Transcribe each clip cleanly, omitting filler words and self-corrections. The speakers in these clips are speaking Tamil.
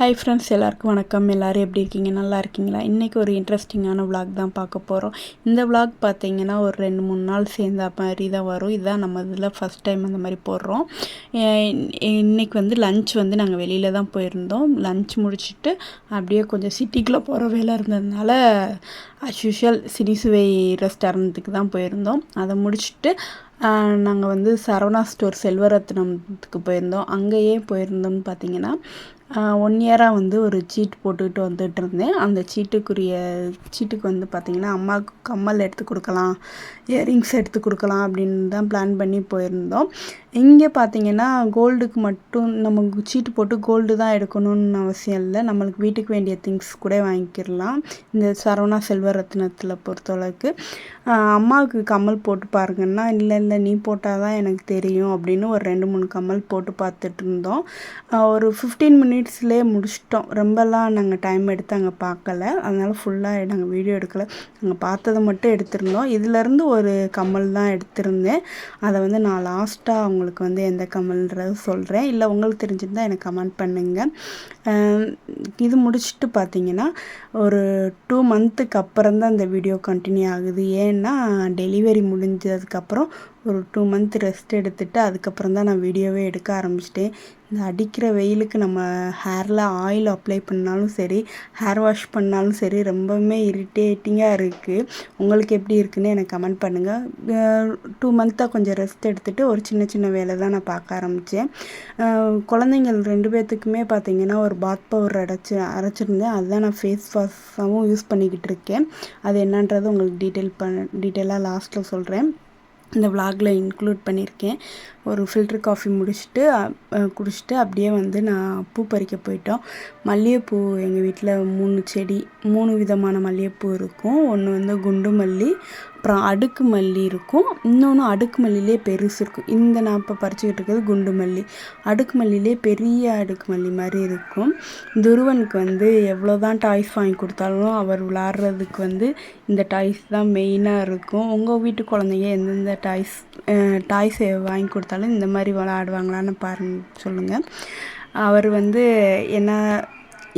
ஹாய் ஃப்ரெண்ட்ஸ், எல்லாருக்கும் வணக்கம். எல்லோரும் எப்படி இருக்கீங்க? நல்லா இருக்கீங்களா? இன்றைக்கி ஒரு இன்ட்ரெஸ்டிங்கான விளாக் தான் பார்க்க போகிறோம். இந்த விளாக் பார்த்தீங்கன்னா ஒரு 2-3 நாள் சேர்ந்த மாதிரி தான் வரும். இதுதான் நம்ம இதில் ஃபஸ்ட் டைம் அந்த மாதிரி போடுறோம். இன்றைக்கி வந்து லன்ச் வந்து நாங்கள் வெளியில் தான் போயிருந்தோம். லன்ச் முடிச்சுட்டு அப்படியே கொஞ்சம் சிட்டிக்குள்ளே போகிற வேலை இருந்ததுனால அஸ்யூஷுவல் சினிசுவை ரெஸ்டாரண்ட்டுக்கு தான் போயிருந்தோம். அதை முடிச்சுட்டு நாங்கள் வந்து சரவணா ஸ்டோர் செல்வரத்னத்துக்கு போயிருந்தோம். அங்கேயே போயிருந்தோம்னு பார்த்தீங்கன்னா 1 இயராக வந்து ஒரு சீட்டு போட்டுக்கிட்டு வந்துட்டு இருந்தேன். அந்த சீட்டுக்கு வந்து பார்த்திங்கன்னா அம்மாவுக்கு கம்மல் எடுத்து கொடுக்கலாம், இயரிங்ஸ் எடுத்து கொடுக்கலாம் அப்படின்னு தான் பிளான் பண்ணி போயிருந்தோம். இங்கே பார்த்திங்கன்னா கோல்டுக்கு மட்டும் நமக்கு சீட்டு போட்டு கோல்டு தான் எடுக்கணும்னு அவசியம் இல்லை. நம்மளுக்கு வீட்டுக்கு வேண்டிய திங்ஸ் கூட வாங்கிக்கிடலாம் இந்த சரவணா செல்வரத்னத்தில் பொறுத்தளவுக்கு. அம்மாவுக்கு கம்மல் போட்டு பாருங்கன்னா, இல்லை நீ போட்டால் தான் எனக்கு தெரியும் அப்படின்னு ஒரு 2-3 கம்மல் போட்டு பார்த்துட்டு இருந்தோம். ஒரு 15 மினிட்ஸ்லேயே முடிச்சிட்டோம். ரொம்பலாம் நாங்கள் டைம் எடுத்து அங்கே பார்க்கல, அதனால் ஃபுல்லாக நாங்கள் வீடியோ எடுக்கலை. நாங்கள் பார்த்ததை மட்டும் எடுத்திருந்தோம். இதிலேருந்து ஒரு கம்மல் தான் எடுத்திருந்தேன். அதை வந்து நான் லாஸ்ட்டாக உங்களுக்கு வந்து எந்த கம்மல்ன்றது சொல்கிறேன். இல்லை உங்களுக்கு தெரிஞ்சிருந்தால் எனக்கு கமெண்ட் பண்ணுங்கள். இது முடிச்சுட்டு பார்த்தீங்கன்னா ஒரு 2 மந்த்துக்கு அப்புறம் தான் இந்த வீடியோ கண்டினியூ ஆகுது. ஏன்னா டெலிவரி முடிஞ்சதுக்கப்புறம் ஒரு 2 மந்த் ரெஸ்ட் எடுத்துகிட்டு அதுக்கப்புறம் தான் நான் வீடியோவே எடுக்க ஆரம்பிச்சிட்டேன். இந்த அடிக்கிற வெயிலுக்கு நம்ம ஹேரில் ஆயில் அப்ளை பண்ணாலும் சரி, ஹேர் வாஷ் பண்ணாலும் சரி, ரொம்பவுமே இரிட்டேட்டிங்காக இருக்குது. உங்களுக்கு எப்படி இருக்குன்னு எனக்கு கமெண்ட் பண்ணுங்கள். 2 மந்த்தாக கொஞ்சம் ரெஸ்ட் எடுத்துகிட்டு ஒரு சின்ன வேலை தான் நான் பார்க்க ஆரம்பித்தேன். குழந்தைங்கள் 2 பேர்த்துக்குமே பார்த்திங்கன்னா ஒரு பாத் பவுடர் அரைச்சிருந்தேன். அதுதான் நான் ஃபேஸ் வாஷாகவும் யூஸ் பண்ணிக்கிட்டு இருக்கேன். அது என்னன்றது உங்களுக்கு டீட்டெயிலாக லாஸ்ட்டில் சொல்கிறேன். இந்த விளாகில் இன்க்ளூட் பண்ணியிருக்கேன். ஒரு ஃபில்டர் காஃபி குடிச்சிட்டு அப்படியே வந்து நான் பூ பறிக்க போயிட்டோம். மல்லிகைப்பூ எங்கள் வீட்டில் 3 விதமான மல்லிகைப்பூ இருக்கும். ஒன்று வந்து குண்டு மல்லி, அப்புறம் அடுக்கு மல்லி இருக்கும், இன்னொன்று அடுக்கு மல்லிலே பெருசு இருக்கும். இந்த நான் இப்போ பறிச்சுக்கிட்டு இருக்கிறது குண்டு மல்லி. அடுக்கு மல்லிலே பெரிய அடுக்கு மல்லி மாதிரி இருக்கும். துருவனுக்கு வந்து எவ்வளோ தான் டாய்ஸ் வாங்கி கொடுத்தாலும் அவர் விளாட்றதுக்கு வந்து இந்த டாய்ஸ் தான் மெயினாக இருக்கும். உங்கள் வீட்டு குழந்தைங்க எந்தெந்த டாய்ஸ் வாங்கி கொடுத்தாலும் இந்த மாதிரி விளாடுவாங்களான்னு சொல்லுங்கள். அவர் வந்து என்ன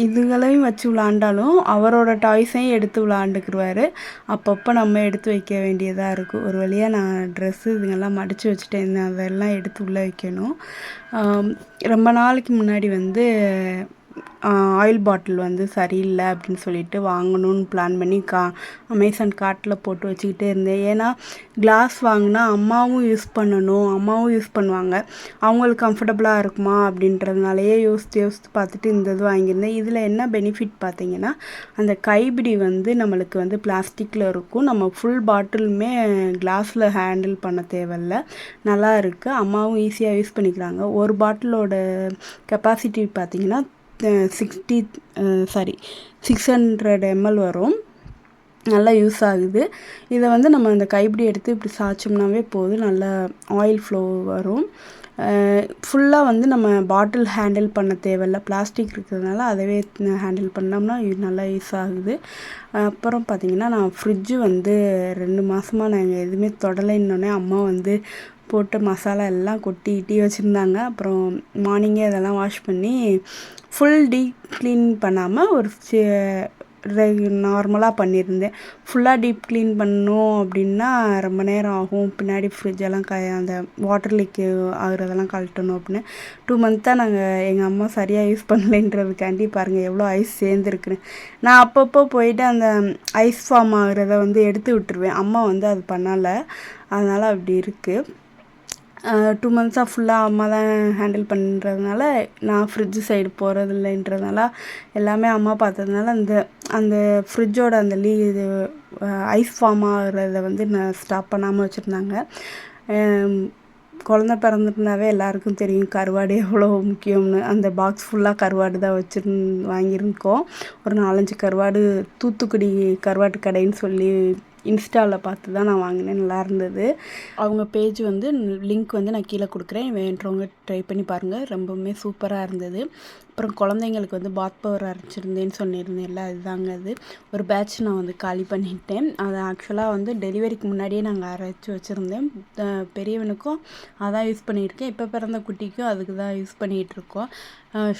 இதுகளையும் வச்சு விளாண்டாலும் அவரோட டாய்ஸையும் எடுத்து விளாண்டுக்குருவார். அப்பப்போ நம்ம எடுத்து வைக்க வேண்டியதாக இருக்கும். ஒரு வழியாக நான் ட்ரெஸ்ஸு இதுங்கெல்லாம் மடித்து வச்சுட்டேன். அதெல்லாம் எடுத்து உள்ளே வைக்கணும். ரொம்ப நாளைக்கு முன்னாடி வந்து ஆயில் பாட்டில் வந்து சரியில்லை அப்படின்னு சொல்லிட்டு வாங்கணும்னு பிளான் பண்ணி அமேசான் கார்ட்டில் போட்டு வச்சுக்கிட்டே இருந்தேன். ஏன்னா கிளாஸ் வாங்கினா அம்மாவும் யூஸ் பண்ணுவாங்க, அவங்களுக்கு கம்ஃபர்டபுளாக இருக்குமா அப்படின்றதுனாலையே யோசித்து பார்த்துட்டு இந்த இது வாங்கியிருந்தேன். இதில் என்ன பெனிஃபிட் பார்த்தீங்கன்னா, அந்த கைப்பிடி வந்து நம்மளுக்கு வந்து பிளாஸ்டிக்கில் இருக்கும். நம்ம ஃபுல் பாட்டிலுமே கிளாஸில் ஹேண்டில் பண்ண தேவையில்லை. நல்லா இருக்குது. அம்மாவும் ஈஸியாக யூஸ் பண்ணிக்கிறாங்க. ஒரு பாட்டிலோட கெப்பாசிட்டி பார்த்திங்கன்னா 600 ml வரும். நல்லா யூஸ் ஆகுது. இதை வந்து நம்ம அந்த கைப்பிடி எடுத்து இப்படி சாய்ச்சோம்னாவே போதும், நல்லா ஆயில் ஃப்ளோ வரும். ஃபுல்லாக வந்து நம்ம பாட்டில் ஹேண்டில் பண்ண தேவையில்லை, பிளாஸ்டிக் இருக்கிறதுனால அதவே ஹேண்டில் பண்ணோம்னா நல்லா யூஸ் ஆகுது. அப்புறம் பார்த்திங்கன்னா நான் ஃப்ரிட்ஜு வந்து 2 மாதமாக நாங்கள் எதுவுமே தொடலைன்னொடனே அம்மா வந்து போட்டு மசாலா எல்லாம் கொட்டி வச்சுருந்தாங்க. அப்புறம் மார்னிங்கே அதெல்லாம் வாஷ் பண்ணி ஃபுல் டீப் க்ளீன் பண்ணாமல் ஒரு நார்மலாக பண்ணியிருந்தேன். ஃபுல்லாக டீப் க்ளீன் பண்ணோம் அப்படின்னா ரொம்ப நேரம் ஆகும். பின்னாடி ஃப்ரிட்ஜெல்லாம் அந்த வாட்டர் லீக் ஆகுறதெல்லாம் கழட்டணும் அப்படின்னு 2 மந்த்தாக எங்கள் அம்மா சரியாக யூஸ் பண்ணலைன்றதுக்காண்டி பாருங்கள் எவ்வளோ ஐஸ் சேர்ந்துருக்குன்னு. நான் அப்பப்போ போயிட்டு அந்த ஐஸ் ஃபார்ம் ஆகுறத வந்து எடுத்து விட்டுருவேன். அம்மா வந்து அது பண்ணலை, அதனால் அப்படி இருக்குது. 2 மந்த்ஸாக ஃபுல்லாக அம்மா தான் ஹேண்டில் பண்ணுறதுனால நான் ஃப்ரிட்ஜு சைடு போகிறதில்லைன்றதுனால எல்லாமே அம்மா பார்த்ததுனால அந்த ஃப்ரிட்ஜோட அந்த இது ஐஸ் ஃபார்ம் ஆகிறத வந்து நான் ஸ்டாப் பண்ணாமல் வச்சுருந்தாங்க. குழந்த பிறந்துட்டுனாவே எல்லாருக்கும் தெரியும் கருவாடு எவ்வளோ முக்கியம்னு. அந்த பாக்ஸ் ஃபுல்லாக கருவாடு தான் வாங்கியிருக்கோம். ஒரு 4-5 கருவாடு தூத்துக்குடி கருவாட்டு கடைன்னு சொல்லி இன்ஸ்டாவில் பார்த்து தான் நான் வாங்கினேன். நல்லா இருந்தது. அவங்க பேஜ் வந்து லிங்க் வந்து நான் கீழே கொடுக்குறேன், வேண்டவங்க ட்ரை பண்ணி பாருங்கள். ரொம்பவுமே சூப்பராக இருந்தது. அப்புறம் குழந்தைங்களுக்கு வந்து பாத் பவுடர் அரைச்சிருந்தேன்னு சொல்லியிருந்தேன்ல, அதுதாங்க அது. ஒரு பேட்ச் நான் வந்து காலி பண்ணிட்டேன். அது ஆக்சுவலாக வந்து டெலிவரிக்கு முன்னாடியே நாங்கள் அரைச்சி வச்சுருந்தேன். பெரியவனுக்கும் அதான் யூஸ் பண்ணியிருக்கேன். இப்போ பிறந்த குட்டிக்கும் அதுக்கு தான் யூஸ் பண்ணிகிட்ருக்கோம்.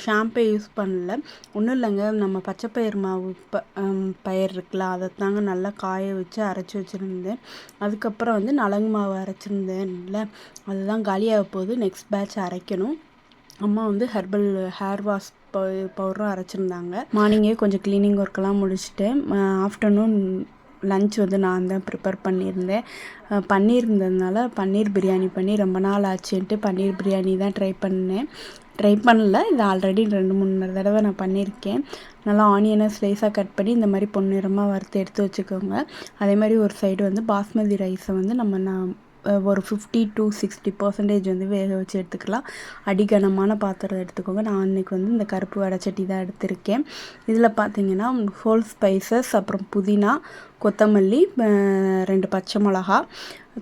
ஷாம்பே யூஸ் பண்ணல. ஒன்றும் இல்லைங்க, நம்ம பச்சை பயிர் மாவு பயிர் இருக்குல்ல, அதை தாங்க நல்லா காய வச்சு அரைச்சி வச்சுருந்தேன். அதுக்கப்புறம் வந்து நலங்கு மாவு அரைச்சிருந்தேன்ல, அதுதான் காலியாக போகுது. நெக்ஸ்ட் பேட்ச் அரைக்கணும். அம்மா வந்து ஹெர்பல் ஹேர் வாஷ் பவுடரும் அரைச்சிருந்தாங்க. மார்னிங்கே கொஞ்சம் க்ளீனிங் ஒர்க்கெல்லாம் முடிச்சுட்டேன். ஆஃப்டர்நூன் லன்ச் வந்து நான் தான் ப்ரிப்பேர் பண்ணியிருந்தேன். பண்ணியிருந்ததுனால பன்னீர் பிரியாணி பண்ணி ரொம்ப நாள் ஆச்சுன்ட்டு பன்னீர் பிரியாணி தான் ட்ரை பண்ணல. இது ஆல்ரெடி 2-3 தடவை நான் பண்ணியிருக்கேன். நல்லா ஆனியனை ஸ்லைஸாக கட் பண்ணி இந்த மாதிரி பொன்னிறமாக வறுத்து எடுத்து வச்சுக்கோங்க. அதே மாதிரி ஒரு சைடு வந்து பாஸ்மதி ரைஸை வந்து நான் ஒரு 50 to 60% வந்து வேக வச்சு எடுத்துக்கலாம். அடிகனமான பாத்திரம் எடுத்துக்கோங்க. நான் அன்றைக்கி வந்து இந்த கருப்பு வடைச்சட்டி தான் எடுத்திருக்கேன். இதில் பார்த்தீங்கன்னா ஹோல் ஸ்பைசஸ், அப்புறம் புதினா, கொத்தமல்லி, 2 பச்சை மிளகா,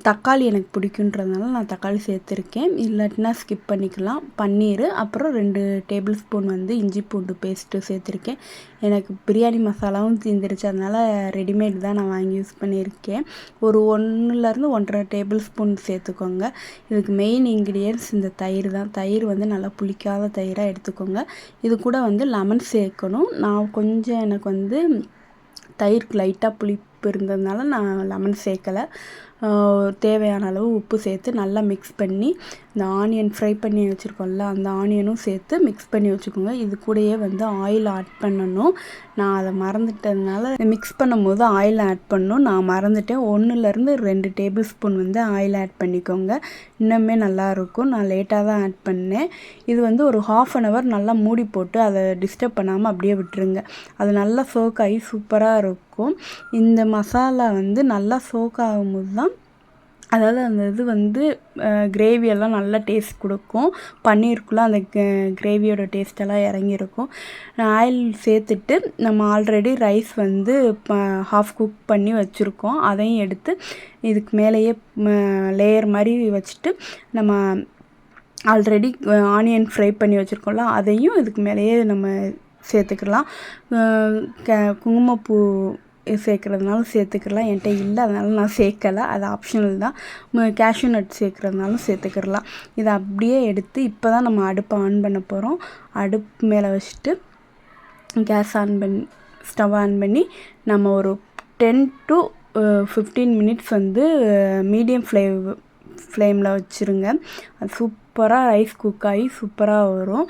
தக்காளி எனக்கு பிடிக்குன்றதுனால நான் தக்காளி சேர்த்துருக்கேன். இல்லாட்டினா ஸ்கிப் பண்ணிக்கலாம். பன்னீர், அப்புறம் 2 டேபிள் ஸ்பூன் வந்து இஞ்சி பூண்டு பேஸ்ட்டு சேர்த்துருக்கேன். எனக்கு பிரியாணி மசாலாவும் தீர்ந்துருச்சு, அதனால் ரெடிமேட் தான் நான் வாங்கி யூஸ் பண்ணியிருக்கேன். ஒரு 1-1.5 டேபிள் ஸ்பூன் சேர்த்துக்கோங்க. இதுக்கு மெயின் இன்க்ரீடியன்ட்ஸ் இந்த தயிர் தான். தயிர் வந்து நல்லா புளிக்காத தயிராக எடுத்துக்கோங்க. இது கூட வந்து லெமன் சேர்க்கணும். எனக்கு வந்து தயிருக்கு லைட்டாக புளிப்பு இருந்ததுனால நான் லெமன் சேர்க்கலை. தேவையான அளவு உப்பு சேர்த்து நல்லா மிக்ஸ் பண்ணி, இந்த ஆனியன் ஃப்ரை பண்ணி வச்சுருக்கோம்ல, அந்த ஆனியனும் சேர்த்து மிக்ஸ் பண்ணி வச்சுக்கோங்க. இது கூடயே வந்து ஆயில் ஆட் பண்ணணும். நான் அதை மறந்துட்டதுனால மிக்ஸ் பண்ணும்போது ஆயில் ஆட் பண்ணணும் நான் மறந்துட்டேன். 1-2 டேபிள் ஸ்பூன் வந்து ஆயில் ஆட் பண்ணிக்கோங்க. இன்னுமே நல்லாயிருக்கும். நான் லேட்டாக தான் ஆட் பண்ணேன். இது வந்து ஒரு 1/2 hour நல்லா மூடி போட்டு அதை டிஸ்டர்ப் பண்ணாமல் அப்படியே விட்டுருங்க. அது நல்லா சோக் ஆகி சூப்பராக இருக்கும். இந்த மசாலா வந்து நல்லா சோக் ஆகும்போது தான், அதாவது அந்த இது வந்து கிரேவியெல்லாம் நல்லா டேஸ்ட் கொடுக்கும். பன்னீருக்குள்ளே அந்த கிரேவியோட டேஸ்ட்டெல்லாம் இறங்கியிருக்கும். ஆயில் சேர்த்துட்டு நம்ம ஆல்ரெடி ரைஸ் வந்து ஹாஃப் குக் பண்ணி வச்சுருக்கோம். அதையும் எடுத்து இதுக்கு மேலேயே லேயர் மாதிரி வச்சுட்டு, நம்ம ஆல்ரெடி ஆனியன் ஃப்ரை பண்ணி வச்சுருக்கோம்ல, அதையும் இதுக்கு மேலேயே நம்ம சேர்த்துக்கலாம். குங்குமப்பூ சேர்க்குறதுனாலும் சேர்த்துக்கலாம். என்கிட்ட இல்லை, அதனால நான் சேர்க்கலை. அது ஆப்ஷனல் தான். கேஷ்யூ நட் சேர்க்குறதுனாலும் சேர்த்துக்கலாம். இதை அப்படியே எடுத்து இப்போ தான் நம்ம அடுப்பை ஆன் பண்ண போகிறோம். அடுப்பு மேலே வச்சுட்டு ஸ்டவ் ஆன் பண்ணி நம்ம ஒரு 10 to 15 minutes வந்து மீடியம் ஃப்ளேமில் வச்சுருங்க. அது சூப்பராக ரைஸ் குக் ஆகி சூப்பராக வரும்.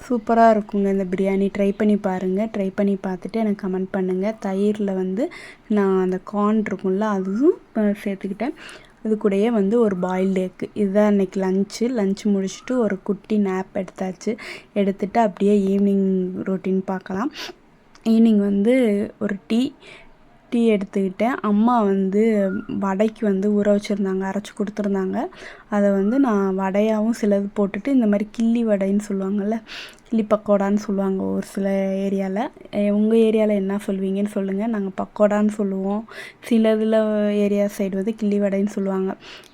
சூப்பராக இருக்குங்க இந்த பிரியாணி. ட்ரை பண்ணி பாருங்கள். ட்ரை பண்ணி பார்த்துட்டு எனக்கு கமெண்ட் பண்ணுங்கள். தயிரில் வந்து நான் அந்த கார்ன் இருக்கும்ல, அதுவும் சேர்த்துக்கிட்டேன். அது கூடயே வந்து ஒரு பாயில்டு எக்கு. இதுதான் இன்றைக்கி லஞ்சு முடிச்சுட்டு ஒரு குட்டி நேப் எடுத்துகிட்டு அப்படியே ஈவினிங் ரொட்டீன் பார்க்கலாம். ஈவினிங் வந்து ஒரு டீ எடுத்துக்கிட்டேன். அம்மா வந்து வடைக்கு வந்து ஊற வச்சுருந்தாங்க, அரைச்சி கொடுத்துருந்தாங்க. அதை வந்து நான் வடையாகவும் சிலது போட்டுட்டு, இந்த மாதிரி கிள்ளி வடைன்னு சொல்லுவாங்கள்ல, கிள்ளி பக்கோடான்னு சொல்லுவாங்க ஒரு சில ஏரியாவில். உங்கள் ஏரியாவில் என்ன சொல்லுவீங்கன்னு சொல்லுங்கள். நாங்கள் பக்கோடான்னு சொல்லுவோம். சில இதில் ஏரியா சைடு வந்து கிள்ளி வடைன்னு சொல்லுவாங்க.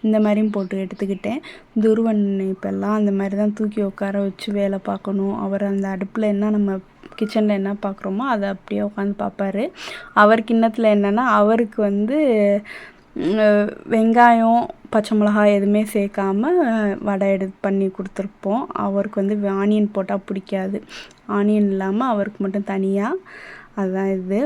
இந்த மாதிரியும் போட்டு எடுத்துக்கிட்டேன். துருவன் இப்போல்லாம் அந்த மாதிரி தான் தூக்கி உட்கார வச்சு வேலை பார்க்கணும். அவர் அந்த அடுப்பில் என்ன நம்ம கிச்சனில் என்ன பார்க்குறோமோ அதை அப்படியே உட்காந்து பார்ப்பாரு. அவர் கிண்ணத்தில் என்னென்னா, அவருக்கு வந்து வெங்காயம், பச்சை மிளகாய் எதுவுமே சேர்க்காம வடை பண்ணி கொடுத்துருப்போம். அவருக்கு வந்து ஆனியன் போட்டால் பிடிக்காது. ஆனியன் இல்லாமல் அவருக்கு மட்டும் தனியாக. அதுதான் இது.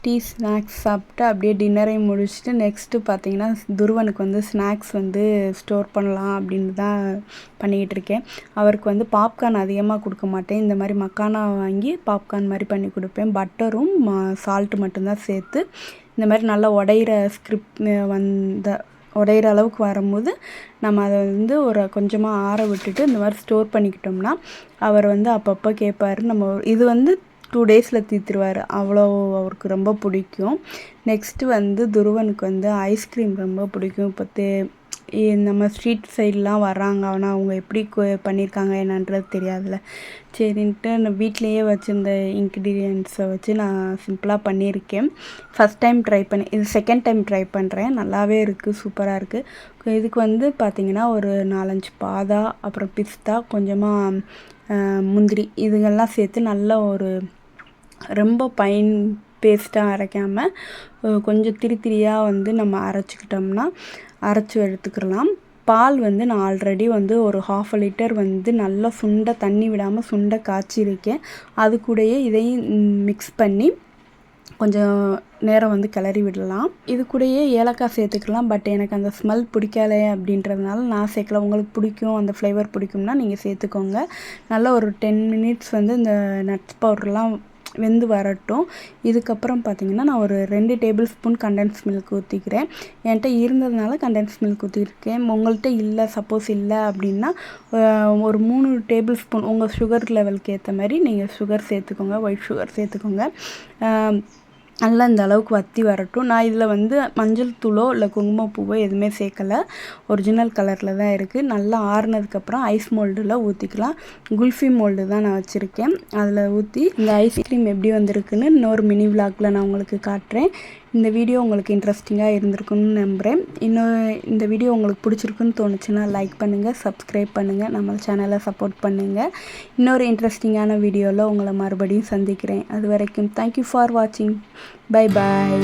டீ ஸ்நாக்ஸ் சாப்பிட்டு அப்படியே டின்னரையும் முடிச்சுட்டு நெக்ஸ்ட்டு பார்த்திங்கன்னா துருவனுக்கு வந்து ஸ்நாக்ஸ் வந்து ஸ்டோர் பண்ணலாம் அப்படின்னு தான் பண்ணிக்கிட்டு இருக்கேன். அவருக்கு வந்து பாப்கார்ன் அதிகமாக கொடுக்க மாட்டேன். இந்த மாதிரி மக்கானா வாங்கி பாப்கார்ன் மாதிரி பண்ணி கொடுப்பேன். பட்டரும் சால்ட்டு மட்டும்தான் சேர்த்து இந்த மாதிரி நல்லா உடையிற உடையிற அளவுக்கு வரும்போது நம்ம அதை வந்து ஒரு கொஞ்சமாக ஆற விட்டுட்டு இந்த மாதிரி ஸ்டோர் பண்ணிக்கிட்டோம்னா அவர் வந்து அப்பப்போ கேட்பார். நம்ம இது வந்து 2 டேஸில் தீர்த்துருவார். அவ்வளோ அவருக்கு ரொம்ப பிடிக்கும். நெக்ஸ்ட்டு வந்து துருவனுக்கு வந்து ஐஸ்கிரீம் ரொம்ப பிடிக்கும். இப்போ நம்ம ஸ்ட்ரீட் சைட்லாம் வர்றாங்க, ஆனால் அவங்க எப்படி பண்ணியிருக்காங்க என்னன்றது தெரியாதுல்ல. சரின்ட்டு நான் வீட்டிலையே வச்சுருந்த இன்க்ரீடியன்ட்ஸை வச்சு நான் சிம்பிளாக பண்ணியிருக்கேன். ஃபஸ்ட் டைம் ட்ரை பண்ணி இது செகண்ட் டைம் ட்ரை பண்ணுறேன். நல்லாவே இருக்குது, சூப்பராக இருக்குது. இதுக்கு வந்து பார்த்திங்கன்னா ஒரு 4-5 பாதா, அப்புறம் பிஸ்தா, கொஞ்சமாக முந்திரி, இதுங்கெல்லாம் சேர்த்து நல்ல ஒரு ரொம்ப பைன் பேஸ்ட்டாக அரைக்காமல் கொஞ்சம் திரியாக வந்து நம்ம அரைச்சிக்கிட்டோம்னா அரைச்சி எடுத்துக்கலாம். பால் வந்து நான் ஆல்ரெடி வந்து ஒரு 1/2 லிட்டர் வந்து நல்லா சுண்ட தண்ணி விடாமல் சுண்ட காய்ச்சிருக்கேன். அது கூடயே இதையும் மிக்ஸ் பண்ணி கொஞ்சம் நேரம் வந்து கிளறி விடலாம். இது கூடயே ஏலக்காய் சேர்த்துக்கலாம். பட் எனக்கு அந்த ஸ்மெல் பிடிக்கலை அப்படின்றதுனால நான் சேர்க்கல. உங்களுக்கு பிடிக்கும், அந்த ஃப்ளேவர் பிடிக்கும்னா நீங்கள் சேர்த்துக்கோங்க. நல்லா ஒரு 10 மினிட்ஸ் வந்து இந்த நட்ஸ் பவுடர்லாம் வெந்து வரட்டும். இதுக்கப்புறம் பார்த்திங்கன்னா நான் ஒரு 2 டேபிள் ஸ்பூன் கண்டென்ஸ் மில்க் ஊற்றிக்கிறேன். என்கிட்ட இருந்ததுனால கண்டென்ஸ் மில்க் ஊற்றிருக்கேன். உங்கள்கிட்ட இல்லை, சப்போஸ் இல்லை அப்படின்னா ஒரு 3 டேபிள் ஸ்பூன் உங்கள் சுகர் லெவலுக்கு ஏற்ற மாதிரி நீங்கள் சுகர் சேர்த்துக்கோங்க, ஒயிட் சுகர் சேர்த்துக்கோங்க. நல்லா இந்த அளவுக்கு வற்றி வரட்டும். நான் இதில் வந்து மஞ்சள் தூளோ இல்லை குங்குமப்பூவோ எதுவுமே சேர்க்கலை. ஒரிஜினல் கலரில் தான் இருக்குது. நல்லா ஆறுனதுக்கப்புறம் ஐஸ் மோல்டில் ஊற்றிக்கலாம். குல்ஃபி மோல்டு தான் நான் வச்சுருக்கேன். அதில் ஊற்றி இந்த ஐஸ்கிரீம் எப்படி வந்திருக்குன்னு இன்னொரு மினி விளாகில் நான் உங்களுக்கு காட்டுறேன். இந்த வீடியோ உங்களுக்கு இன்ட்ரெஸ்டிங்காக இருந்திருக்குன்னு நம்புகிறேன். இந்த வீடியோ உங்களுக்கு பிடிச்சிருக்குன்னு தோணுச்சுன்னா லைக் பண்ணுங்கள், சப்ஸ்கிரைப் பண்ணுங்கள், நம்ம சேனலை சப்போர்ட் பண்ணுங்கள். இன்னொரு இன்ட்ரெஸ்டிங்கான வீடியோவில் உங்களை மறுபடியும் சந்திக்கிறேன். அது வரைக்கும் தேங்க்யூ ஃபார் வாட்சிங். Bye bye.